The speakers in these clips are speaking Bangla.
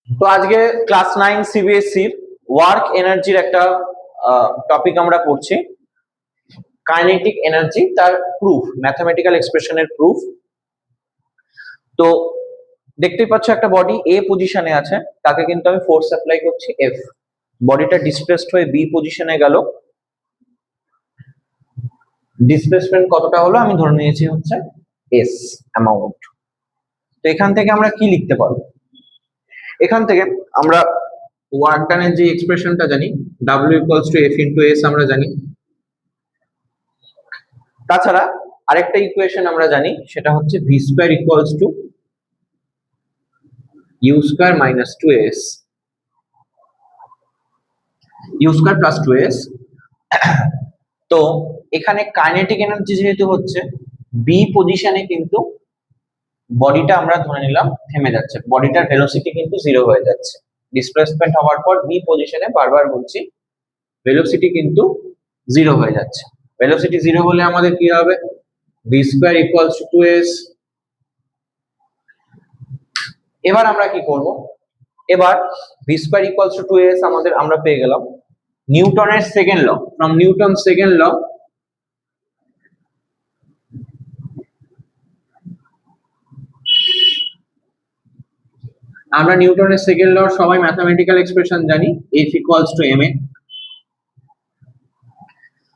তো আজকে ক্লাস 9 সিবিএসসির ওয়ার্ক এনার্জির একটা টপিক আমরা পড়ছি, কাইনেটিক এনার্জি, তার প্রুফ, ম্যাথমেটিক্যাল এক্সপ্রেশনের প্রুফ। তো দেখতেই পাচ্ছ একটা বডি এ পজিশনে আছে, তাকে কিন্তু আমি ফোর্স অ্যাপ্লাই করছি এফ। বডিটা ডিসপ্লেসড হয়ে বি পজিশনে গেল, ডিসপ্লেসমেন্ট কতটা হলো আমি ধরে নিয়েছি হচ্ছে এস অ্যামাউন্ট। তো এখান থেকে আমরা কি লিখতে পারবো? এখান থেকে আমরা ওয়ার্ক ডানের যে এক্সপ্রেশনটা জানি, W equals to F into S আমরা জানি। তাছাড়া আরেকটা ইকুয়েশন আমরা জানি, সেটা হচ্ছে V square equals to U square minus two S, U square plus two S. তো এখানে কাইনেটিক এনার্জি যেহেতু হচ্ছে বি পজিশনে, কিন্তু বডিটা আমরা ধরে নিলাম থেমে যাচ্ছে, বডিটার ভেলোসিটি কিন্তু জিরো হয়ে যাচ্ছে। ডিসপ্লেসমেন্ট হওয়ার পর বি পজিশনে, বারবার বলছি, ভেলোসিটি কিন্তু জিরো হয়ে যাচ্ছে। ভেলোসিটি জিরো হলে আমাদের কি হবে? V square equals to S. এবার আমরা কি করব? এবার V square equals to S আমাদের আমরা পেয়ে গেলাম নিউটনের second law. From Newton second law আমরা নিউটনের সেকেন্ড লর সবাই ম্যাথমেটিক্যাল এক্সপ্রেশন জানি, F equals to M A.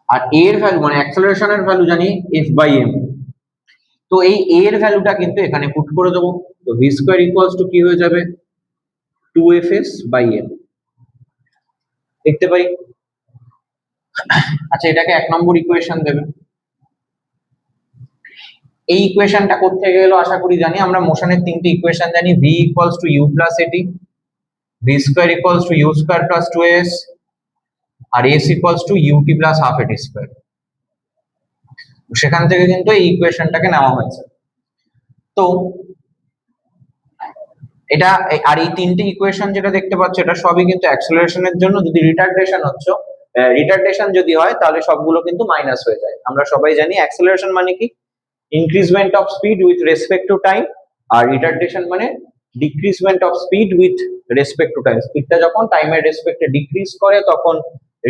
আর এ এর ভ্যালু মানে অ্যাক্সেলারেশনের ভ্যালু জানি এফ বাই এম। তো এই এ এর ভ্যালুটা কিন্তু এখানে পুট করে দেবো। তো ভি স্কোয়ার ইকুয়ালস টু কি হয়ে যাবে? 2fs বাই এম লিখতে পারি। আচ্ছা, এটাকে 1 নম্বর ইকুয়েশন দেবে। এই ইকুয়েশনটা করতে গেলে আশা করি জানি আমরা মোশনের তিনটে ইকুয়েশন জানি, v equals to u plus at, v square equals to u square plus 2s, আর s equals to ut plus half at square. সেখান থেকে কিন্তু এই ইকুয়েশনটাকে নেওয়া হয়েছে। তো এটা আর এই তিনটে ইকুয়েশন যেটা দেখতে পাচ্ছ, এটা সবই কিন্তু অ্যাক্সেলারেশনের জন্য। যদি রিটার্ডেশন যদি হয়, তাহলে সবগুলো কিন্তু মাইনাস হয়ে যায়। আমরা সবাই জানি অ্যাক্সেলারেশন মানে কি? Increasement of speed with respect to time, আর রিটার্ডেশন মানে decreasement of speed with respect to time. স্পিডটা যখন টাইমের রেসপেক্টে ডিক্রিজ করে তখন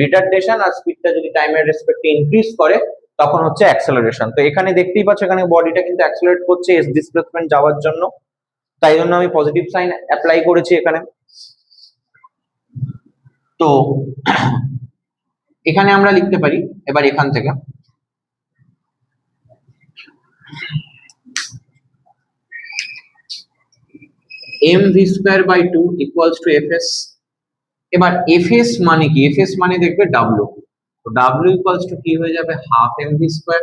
রিটার্ডেশন, আর স্পিডটা যদি টাইমের রেসপেক্টে ইনক্রিজ করে তখন হচ্ছে অ্যাক্সেলারেশন। তো এখানে দেখতেই পাচ্ছ, এখানে বডিটা কিন্তু অ্যাক্সেলারেট করছে এস ডিসপ্লেসমেন্ট যাওয়ার জন্য, তাই জন্য আমি পজিটিভ সাইন অ্যাপ্লাই করেছি এখানে। তো এখানে আমরা লিখতে পারি এবার এখান থেকে mv square by 2 equals to fs। এবার fs মানে কি? fs মানে দেখবে w। তো w ইকুয়ালস টু কি হয়ে যাবে? Half mv square.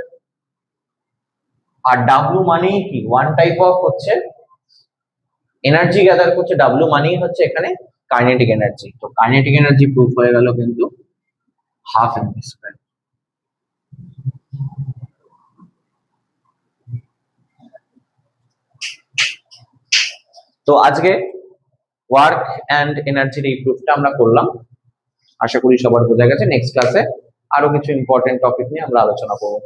আর w মানেই কি? ওয়ান টাইপ অফ হচ্ছে এনার্জি গ্যাদার করছে। w মানেই হচ্ছে এখানে কাইনেটিক এনার্জি। তো কাইনেটিক এনার্জি প্রুফ হয়ে গেল কিন্তু হাফ mv স্কয়ার। তো আজকে ওয়ার্ক অ্যান্ড এনার্জির এই প্রুফটা আমরা করলাম। আশা করি সবার বোঝা গেছে। নেক্সট ক্লাসে আরো কিছু ইম্পর্টেন্ট টপিক নিয়ে আমরা আলোচনা করবো।